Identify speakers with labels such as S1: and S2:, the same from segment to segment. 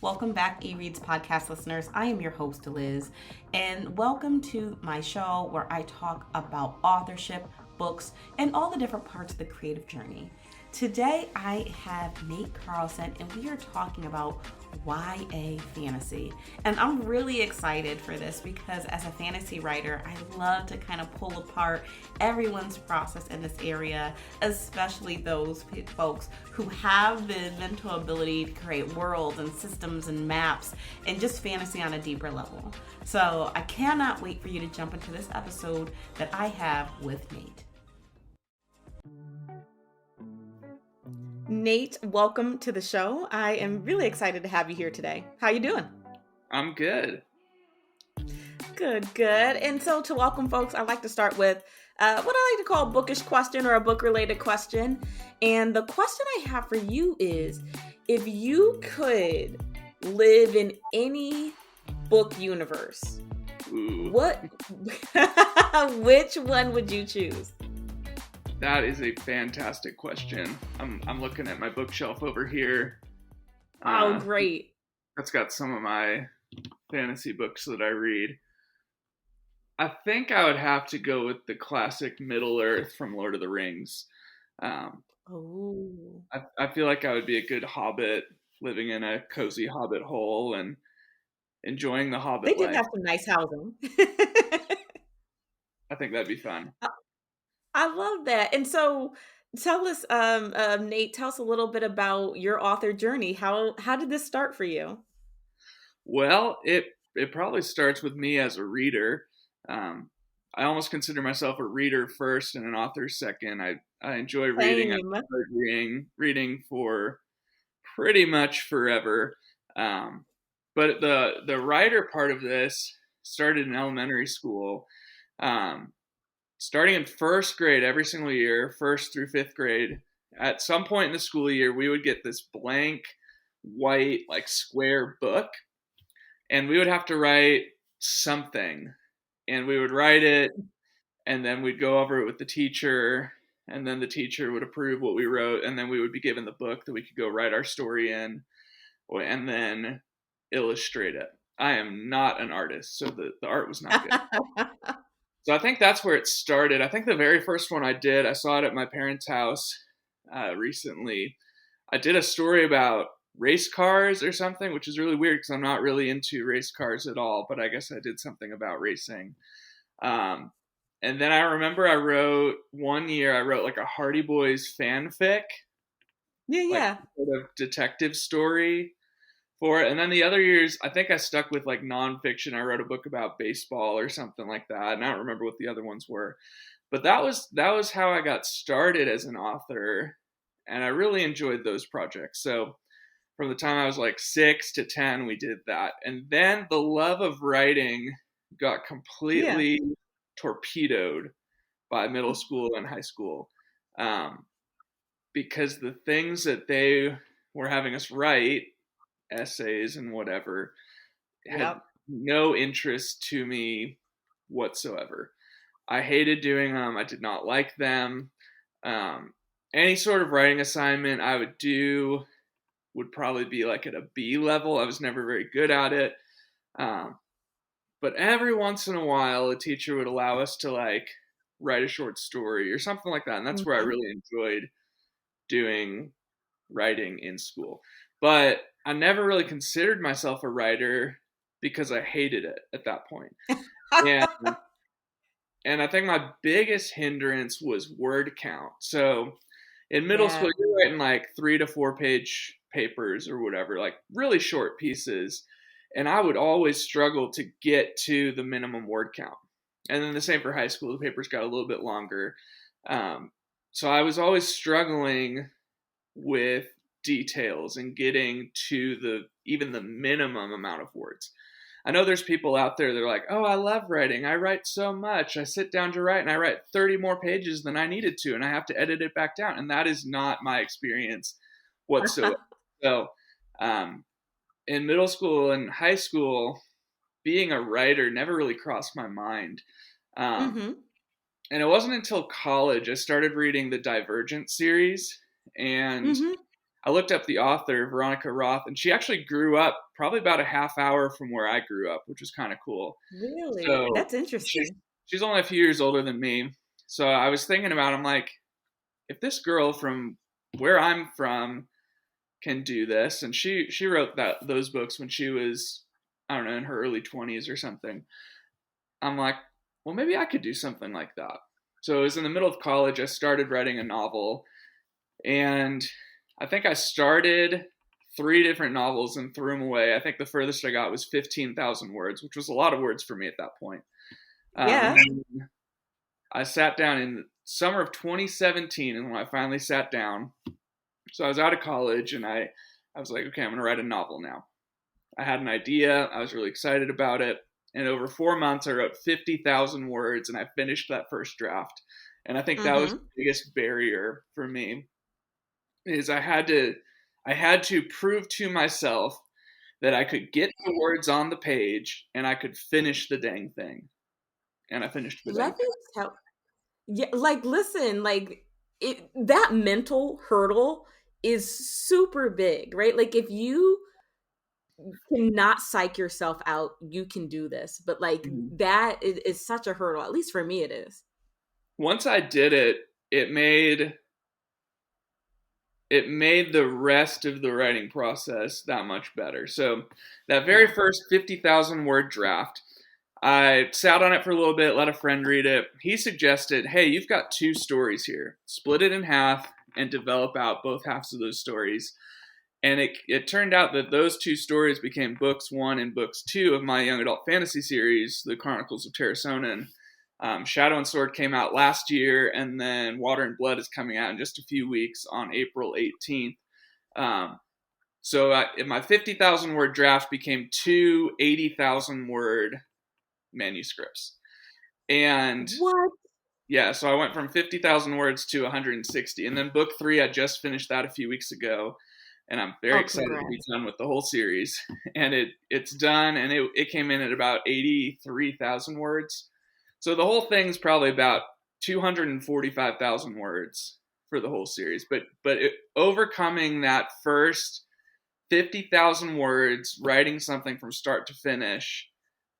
S1: Welcome back, eReads podcast listeners. I am your host, Liz, and welcome to my show where I talk about authorship, books, and all the different parts of the creative journey. Today, I have NK Carlson, and we are talking about YA fantasy. And I'm really excited for this because as a fantasy writer, I love to kind of pull apart everyone's process in this area, especially those folks who have the mental ability to create worlds and systems and maps and just fantasy on a deeper level. So I cannot wait for you to jump into this episode that I have with Nate. Nate, welcome to the show. I am really excited to have you here today. How you doing?
S2: I'm good.
S1: Good. And so to welcome folks, I like to start with what I like to call a bookish question or a book-related question. And the question I have for you is, if you could live in any book universe, which one would you choose?
S2: That is a fantastic question. I'm looking at my bookshelf over here.
S1: Oh, great.
S2: That's got some of my fantasy books that I read. I think I would have to go with the classic Middle Earth from Lord of the Rings. I feel like I would be a good hobbit, living in a cozy hobbit hole and enjoying the hobbit life.
S1: They did have some nice housing.
S2: I think that'd be fun.
S1: I love that. And so tell us, Nate, tell us a little bit about your author journey. How did this start for you?
S2: Well, it probably starts with me as a reader. I almost consider myself a reader first and an author second. I enjoy reading. I've been reading for pretty much forever. But the writer part of this started in elementary school. Starting in first grade every single year, first through fifth grade, at some point in the school year, we would get this blank white square book, and we would have to write something, and we would write it, and then we'd go over it with the teacher, and then the teacher would approve what we wrote, and then we would be given the book that we could go write our story in, and then illustrate it. I am not an artist, so the art was not good. So I think that's where it started. I think the very first one I did, I saw it at my parents' house recently. I did a story about race cars or something, which is really weird because I'm not really into race cars at all, but I guess I did something about racing. And then I remember one year I wrote a Hardy Boys fanfic.
S1: Yeah.
S2: Sort of detective story for it. And then the other years, I think I stuck with nonfiction. I wrote a book about baseball or something like that. And I don't remember what the other ones were. But that was how I got started as an author. And I really enjoyed those projects. So from the time I was 6 to 10, we did that. And then the love of writing got completely torpedoed by middle school and high school. Because the things that they were having us write, essays and whatever, had no interest to me whatsoever. I hated doing them. I did not like them. Any sort of writing assignment I would do would probably be at a B level. I was never very good at it. But every once in a while, a teacher would allow us to write a short story or something like that. And that's where I really enjoyed doing writing in school. But I never really considered myself a writer because I hated it at that point. And I think my biggest hindrance was word count. So in middle school, you're writing 3 to 4 page papers or whatever, really short pieces. And I would always struggle to get to the minimum word count. And then the same for high school. The papers got a little bit longer. So I was always struggling with details and getting to even the minimum amount of words. I know there's people out there that are like, oh, I love writing. I write so much. I sit down to write and I write 30 more pages than I needed to, and I have to edit it back down. And that is not my experience whatsoever. So in middle school and high school, being a writer never really crossed my mind. And it wasn't until college I started reading the Divergent series. And I looked up the author, Veronica Roth, and she actually grew up probably about a half hour from where I grew up, which was kind of cool.
S1: Really?
S2: So
S1: That's interesting.
S2: she's only a few years older than me. So I was thinking about, I'm like, if this girl from where I'm from can do this, and she wrote those books when she was, I don't know, in her early 20s or something. I'm like, well, maybe I could do something like that. So it was in the middle of college. I started writing a novel, and I think I started 3 different novels and threw them away. I think the furthest I got was 15,000 words, which was a lot of words for me at that point.
S1: Yeah.
S2: And then I sat down in the summer of 2017, and when I finally sat down, so I was out of college, and I was like, okay, I'm going to write a novel now. I had an idea. I was really excited about it. And over 4 months, I wrote 50,000 words, and I finished that first draft. And I think that was
S1: Mm-hmm.
S2: the biggest barrier for me, is I had to prove to myself that I could get the words on the page and I could finish the dang thing. And I finished the dang
S1: Let me
S2: thing.
S1: tell. Yeah, like listen, like that mental hurdle is super big, right? Like if you cannot psych yourself out, you can do this. But like
S2: Mhm.
S1: that is such a hurdle. At least for me, it is.
S2: Once I did it, it made the rest of the writing process that much better. So that very
S1: Yeah.
S2: first 50,000 word draft, I sat on it for a little bit, let a friend read it. He suggested, hey, you've got 2 stories here. Split it in half and develop out both halves of those stories. And it turned out that those 2 stories became books 1 and books 2 of my young adult fantasy series, The Chronicles of Terrasohnen. Shadow and Sword came out last year, and then Water and Blood is coming out in just a few weeks on April 18th. So my 50,000 word draft became 2 80,000 word manuscripts. And
S1: What?
S2: yeah, so I went from 50,000 words to 160. And then book 3, I just finished that a few weeks ago. And I'm very
S1: Oh,
S2: excited to be
S1: congrats.
S2: done with the whole series. And it's done, and it came in at about 83,000 words. So the whole thing's probably about 245,000 words for the whole series. But overcoming that first 50,000 words, writing something from start to finish,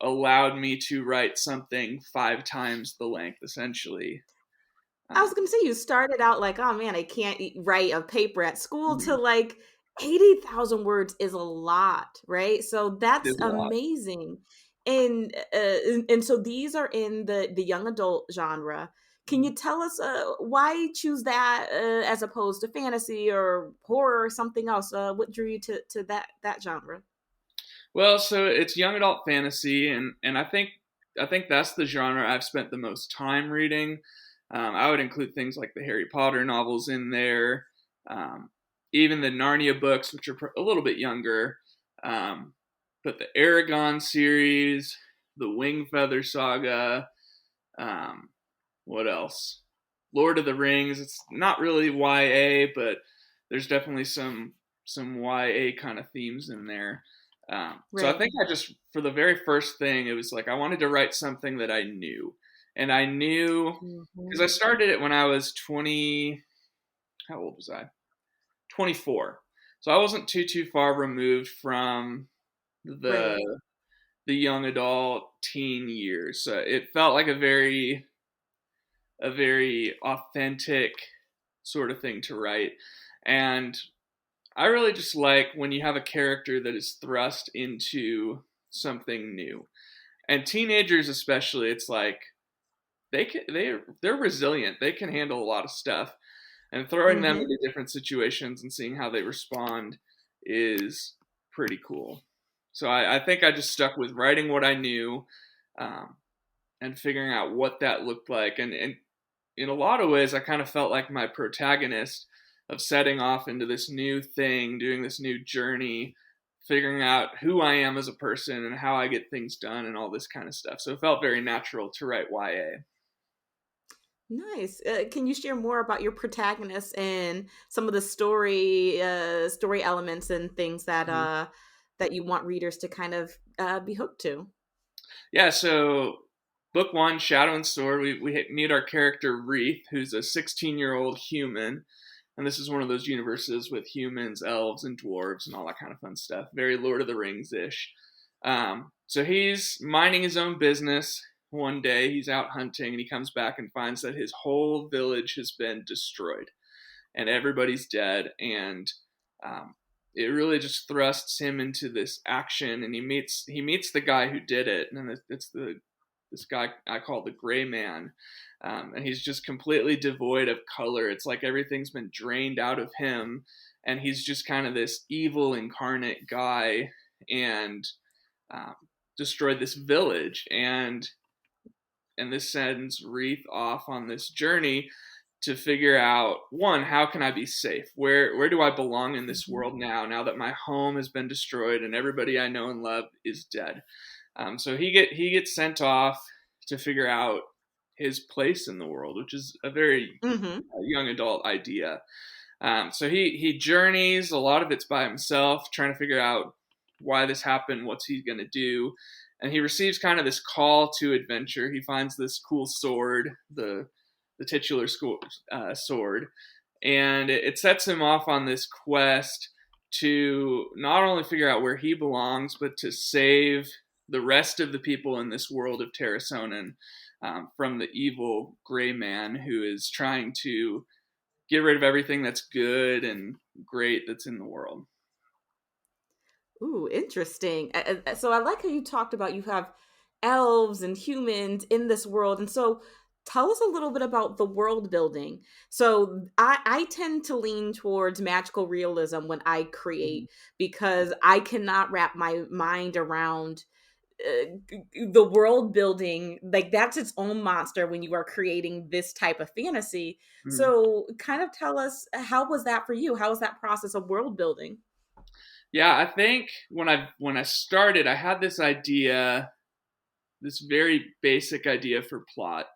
S2: allowed me to write something 5 times the length, essentially.
S1: I was
S2: Um,
S1: gonna say you started out like, oh man, I can't write a paper at school to
S2: mhm.
S1: like 80,000 words is a lot, right? So that's
S2: There's a lot.
S1: amazing. And so these are in the young adult genre. Can you tell us why choose that as opposed to fantasy or horror or something else? What drew you to that genre?
S2: Well, so it's young adult fantasy, and I think that's the genre I've spent the most time reading. I would include things like the Harry Potter novels in there, um, even the Narnia books, which are a little bit younger. Um, but the Aragon series, the Wingfeather saga, um, what else? Lord of the Rings. It's not really YA, but there's definitely some YA kind of themes in there. So I
S1: Right.
S2: think I just, for the very first thing, it was like I wanted to write something that I knew, and I knew because I
S1: Mhm.
S2: started it when I was 20. How old was I? 24. So I wasn't too far removed from the
S1: Right.
S2: the young adult teen years. So it felt like a very authentic sort of thing to write. And I really just like when you have a character that is thrust into something new. And teenagers especially, it's like they're resilient. They can handle a lot of stuff. And throwing them
S1: Hmm.
S2: into different situations and seeing how they respond is pretty cool. So I think I just stuck with writing what I knew, um, and figuring out what that looked like. And in a lot of ways, I kind of felt like my protagonist of setting off into this new thing, doing this new journey, figuring out who I am as a person and how I get things done and all this kind of stuff. So it felt very natural to write YA.
S1: Nice. Can you share more about your protagonist and some of the story elements and things that
S2: Mhm.
S1: that you want readers to kind of be hooked to?
S2: Yeah, so book 1, Shadow and Sword, we meet our character Wreath, who's a 16-year-old human And this is one of those universes with humans, elves, and dwarves and all that kind of fun stuff. Very Lord of the Rings-ish. So he's minding his own business. One day he's out hunting and he comes back and finds that his whole village has been destroyed and everybody's dead. And it really just thrusts him into this action. And he meets the guy who did it. And it's this guy I call the Gray Man. And he's just completely devoid of color. It's like everything's been drained out of him. And he's just kind of this evil incarnate guy and destroyed this village. And this sends Wreath off on this journey to figure out, one, how can I be safe? Where do I belong in this world now that my home has been destroyed and everybody I know and love is dead? So he gets sent off to figure out his place in the world, which is a very young adult idea. So he journeys. A lot of it's by himself, trying to figure out why this happened, what's he going to do. And he receives kind of this call to adventure. He finds this cool sword, the titular sword, and it sets him off on this quest to not only figure out where he belongs, but to save the rest of the people in this world of Terrasohnen from the evil Gray Man who is trying to get rid of everything that's good and great that's in the world.
S1: Ooh, interesting. So I like how you talked about you have elves and humans in this world. And so tell us a little bit about the world building. So I tend to lean towards magical realism when I create because I cannot wrap my mind around the world building. Like that's its own monster when you are creating this type of fantasy. So kind of tell us, how was that for you? How was that process of world building?
S2: Yeah, I think when I started, I had this idea, this very basic idea for plot.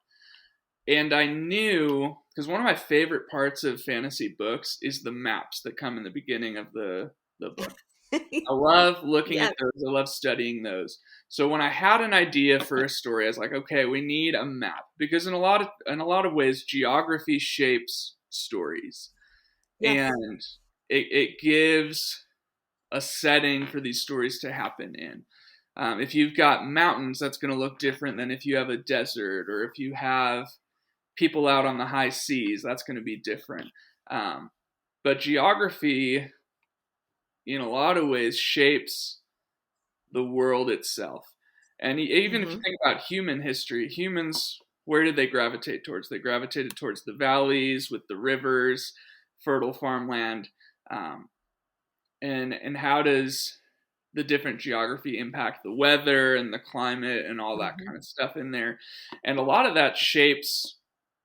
S2: And I knew, because one of my favorite parts of fantasy books is the maps that come in the beginning of the book. I love looking at those. I love studying those. So when I had an idea for a story, I was like, okay, we need a map, because in a lot of ways, geography shapes stories, and it gives a setting for these stories to happen in. If you've got mountains, that's going to look different than if you have a desert, or if you have people out on the high seas, that's going to be different. But geography, in a lot of ways, shapes the world itself. And even if you think about human history, humans, where did they gravitate towards? They gravitated towards the valleys with the rivers, fertile farmland. And how does the different geography impact the weather and the climate and all that kind of stuff in there? And a lot of that shapes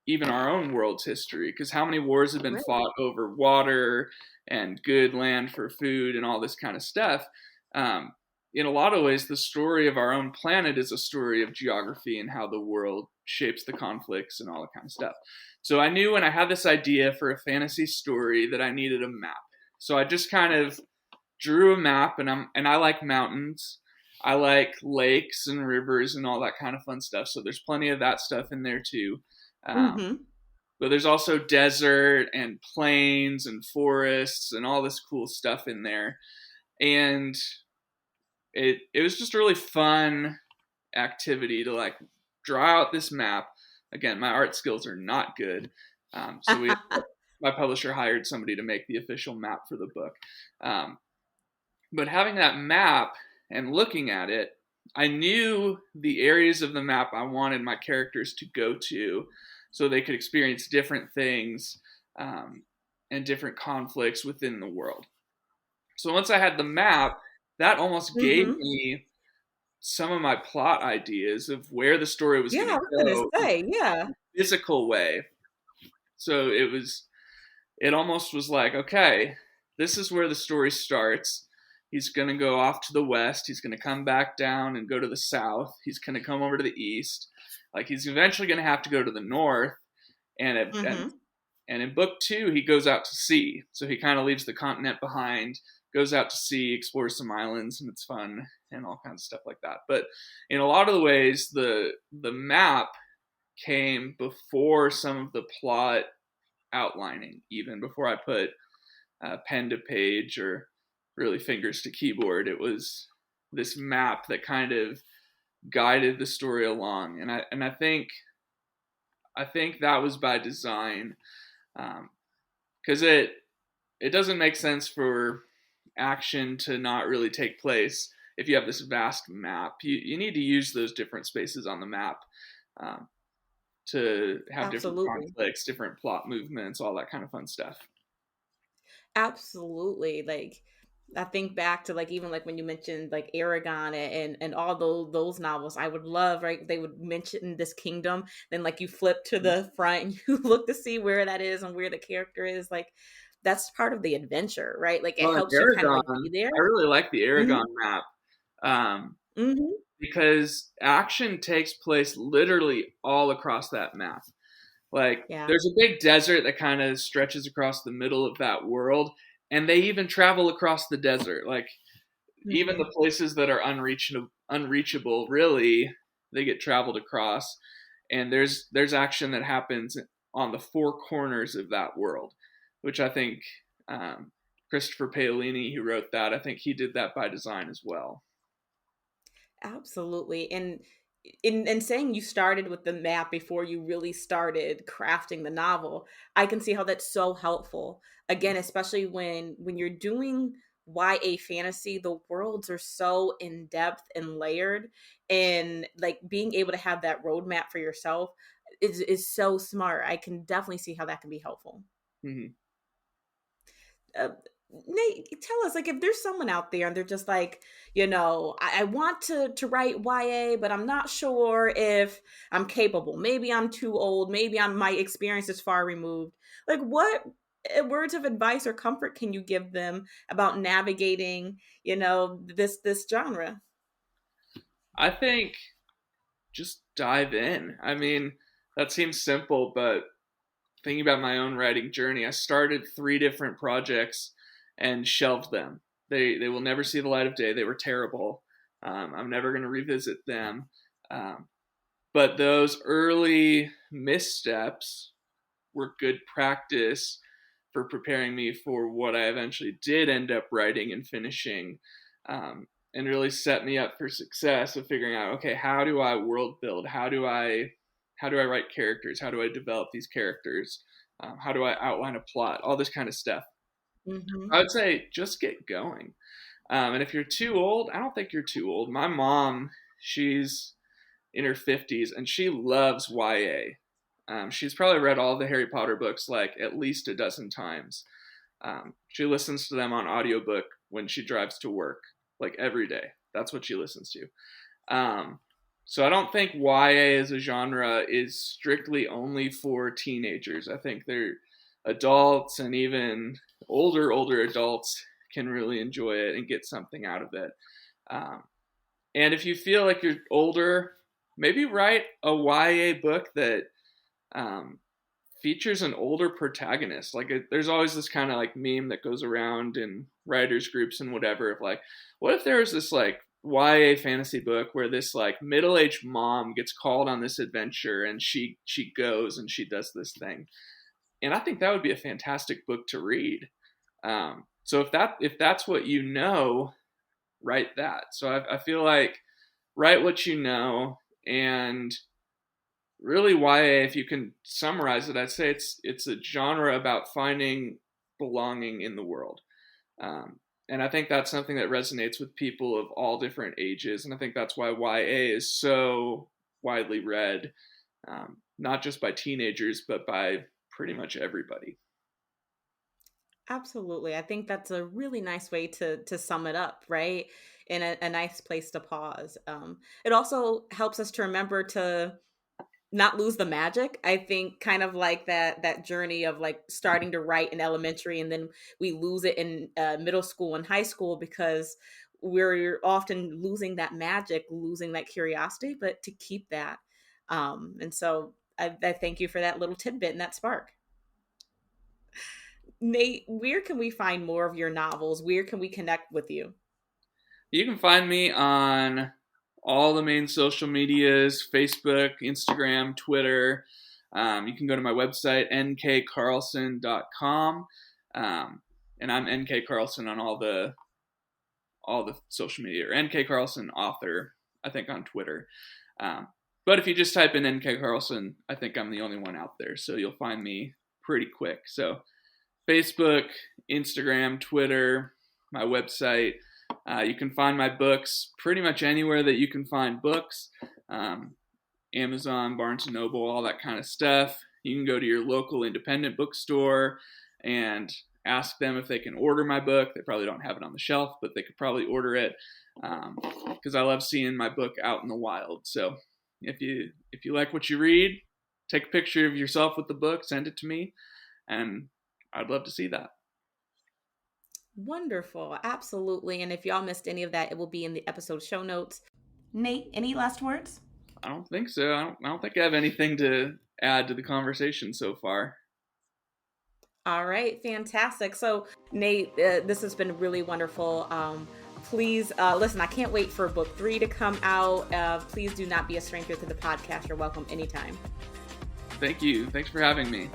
S2: even our own world's history, because how many wars have been fought over water and good land for food and all this kind of stuff. In a lot of ways, the story of our own planet is a story of geography and how the world shapes the conflicts and all that kind of stuff. So I knew when I had this idea for a fantasy story that I needed a map. So I just kind of drew a map, and I like mountains. I like lakes and rivers and all that kind of fun stuff. So there's plenty of that stuff in there too. But there's also desert and plains and forests and all this cool stuff in there. And it was just a really fun activity to like draw out this map. Again, my art skills are not good. So my publisher hired somebody to make the official map for the book. But having that map and looking at it, I knew the areas of the map I wanted my characters to go to so they could experience different things and different conflicts within the world. So once I had the map, that almost gave me some of my plot ideas of where the story was going to go in a physical way. So it almost was like, okay, this is where the story starts. He's going to go off to the west. He's going to come back down and go to the south. He's going to come over to the east. Like he's eventually going to have to go to the north. And in book 2, he goes out to sea. So he kind of leaves the continent behind, goes out to sea, explores some islands, and it's fun and all kinds of stuff like that. But in a lot of the ways, the map came before some of the plot outlining even before I put pen to page or really fingers to keyboard. It was this map that kind of guided the story along, and I think that was by design, because it doesn't make sense for action to not really take place if you have this vast map. You need to use those different spaces on the map to have different
S1: Absolutely.
S2: conflicts, different plot movements, all that kind of fun stuff.
S1: Absolutely. Like I think back to like even like when you mentioned like Aragon and all those novels, I would love, right? They would mention this kingdom, then like you flip to the front and you look to see where that is and where the character is. Like that's part of the adventure, right? Like it
S2: Well, in
S1: helps you kind of like be
S2: Aragon,
S1: there.
S2: I really like the
S1: Hmm.
S2: Aragon map. Um,
S1: Hmm.
S2: because action takes place literally all across that map. Like,
S1: Yeah.
S2: there's a big desert that kind of stretches across the middle of that world, and they even travel across the desert. Like, even
S1: Hmm.
S2: the places that are unreachable, really, they get traveled across. And there's action that happens on the four corners of that world, which I think um, Christopher Paolini, who wrote that, I think he did that by design as well.
S1: Absolutely. And in saying you started with the map before you really started crafting the novel, I can see how that's so helpful. Again, especially when you're doing YA fantasy, the worlds are so in depth and layered, and like being able to have that roadmap for yourself is so smart. I can definitely see how that can be helpful.
S2: Mm-hmm.
S1: uh, Nate, tell us, like, if there's someone out there and they're just like, I want to write YA, but I'm not sure if I'm capable. Maybe I'm too old. Maybe my experience is far removed. Like, what words of advice or comfort can you give them about navigating, this genre?
S2: I think just dive in. I mean, that seems simple, but thinking about my own writing journey, I started 3 different projects and shelved them. They will never see the light of day. They were terrible. I'm never going to revisit them. Um, but those early missteps were good practice for preparing me for what I eventually did end up writing and finishing, and really set me up for success of figuring out, okay, how do I world build? How do I write characters? How do I develop these characters? How do I outline a plot? All this kind of stuff.
S1: Hmm.
S2: I would say just get going. And if you're too old, I don't think you're too old. My mom, she's in her 50s and she loves YA. She's probably read all the Harry Potter books like at least a dozen times. She listens to them on audiobook when she drives to work, like every day. That's what she listens to. Um, so I don't think YA as a genre is strictly only for teenagers. I think they're adults and even older adults can really enjoy it and get something out of it. Um, and if you feel like you're older, maybe write a YA book that um, features an older protagonist. Like there's always this kind of like meme that goes around in writers groups and whatever of like, what if there was this like YA fantasy book where this like middle-aged mom gets called on this adventure and she goes and she does this thing. And I think that would be a fantastic book to read. So if that's what you know, write that. So I feel like write what you know, and really YA, if you can summarize it, I'd say it's a genre about finding belonging in the world. And I think that's something that resonates with people of all different ages. And I think that's why YA is so widely read, not just by teenagers, but by pretty much everybody.
S1: Absolutely. I think that's a really nice way to sum it up, right? And a nice place to pause. It also helps us to remember to not lose the magic. I think kind of like that journey of like starting to write in elementary and then we lose it in middle school and high school because we're often losing that magic, losing that curiosity, but to keep that. And so I thank you for that little tidbit and that spark. Nate, where can we find more of your novels? Where can we connect with you?
S2: You can find me on all the main social medias: Facebook, Instagram, Twitter. You can go to my website, nkcarlson.com, and I'm NK Carlson on all the social media, or NK Carlson author, I think, on Twitter. But if you just type in NK Carlson, I think I'm the only one out there, so you'll find me pretty quick. So Facebook, Instagram, Twitter, my website. You can find my books pretty much anywhere that you can find books. Amazon, Barnes & Noble, all that kind of stuff. You can go to your local independent bookstore and ask them if they can order my book. They probably don't have it on the shelf, but they could probably order it, because I love seeing my book out in the wild. So if you like what you read, take a picture of yourself with the book, send it to me, and I'd love to see that.
S1: Wonderful. Absolutely. And if y'all missed any of that, it will be in the episode show notes. Nate, any last words?
S2: I don't think so. I don't think I have anything to add to the conversation so far.
S1: All right. Fantastic. So Nate, this has been really wonderful. Please listen, I can't wait for book 3 to come out. Please do not be a stranger to the podcast. You're welcome anytime.
S2: Thank you. Thanks for having me.